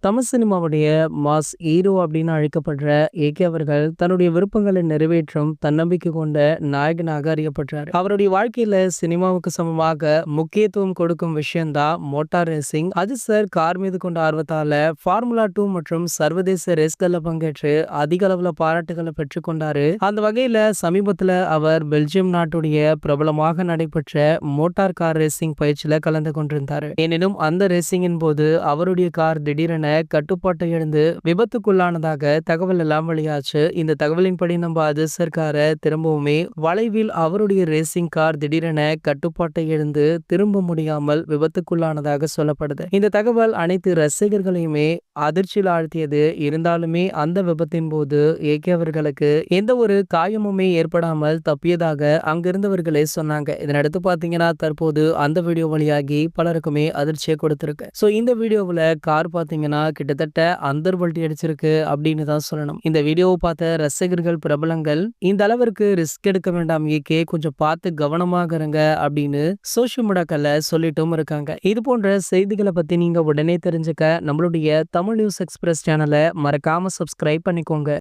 Tamil சினிமாவுடைய mass hero அப்படின்னு அழைக்கப்படுற AK அவர்கள் தன்னுடைய விருப்பங்களை நிறைவேற்றும் தன்னம்பிக்கை கொண்ட நாயகனாக அறியப்படுறாரு. அவருடைய வாழ்க்கையில சினிமாவுக்கு சமமாக முக்கியத்துவம் கொடுக்கும் விஷயம்தான் மோட்டார் ரேசிங். அது சார் கார் மீது கொண்ட ஆர்வத்தால ஃபார்முலா 2 மற்றும் சர்வதேச ரேஸ்கள்ல பங்கேற்று அதிக அளவுல பாராட்டுகளை பெற்றுக்கொண்டாரு. அந்த வகையில சமீபத்துல அவர் பெல்ஜியம் நாட்டுடைய பிரபலமாக நடைபெற்ற மோட்டார் கார் ரேசிங் பயிற்சியில கலந்து கொண்டிருந்தாரு. எனினும் அந்த ரேசிங்கின் போது அவருடைய கார் திடீரென கட்டுப்பாட்டை இழந்து விபத்துக்குள்ளானதாக தகவல் எல்லாம் வெளியாச்சு. இந்த தகவலின்படி நம்ம அதிர்சர் காரை திரும்பவுமே வளைவில் அவருடைய ரேசிங் கார் திடீரென கட்டுப்பாட்டை இழந்து திரும்ப முடியாமல் விபத்துக்குள்ளானதாக சொல்லப்படுது. இந்த தகவல் அனைத்து ரசிகர்களையுமே அதிர்ச்சியில் ஆழ்த்தியது. இருந்தாலுமே அந்த விபத்தின் போது ஏகே அவர்களுக்கு எந்த ஒரு காயமுமே ஏற்படாமல் தப்பியதாக அங்கிருந்தவர்களே சொன்னாங்க. இதனடுத்து பாத்தீங்கன்னா தற்போது அந்த வீடியோ வழியாகி பலருக்குமே அதிர்ச்சியை கொடுத்திருக்கு. சோ இந்த வீடியோவுல கார் பாத்தீங்கன்னா கிட்டத்தட்ட அந்தர்வல்ட்டி அடிச்சிருக்கு அப்படின்னு தான் சொல்லணும். இந்த வீடியோவை பார்த்த ரசிகர்கள் பிரபலங்கள் இந்த அளவிற்கு ரிஸ்க் எடுக்க வேண்டாம் ஏகே, கொஞ்சம் பார்த்து கவனமாக இருங்க அப்படின்னு சோஷியல் மீடியாக்கள்ல சொல்லிட்டும் இருக்காங்க. இது போன்ற செய்திகளை பத்தி நீங்க உடனே தெரிஞ்சுக்க நம்மளுடைய தமிழ் நியூஸ் எக்ஸ்பிரஸ் சேனலை மறக்காம சப்ஸ்கிரைப் பண்ணிக்கோங்க.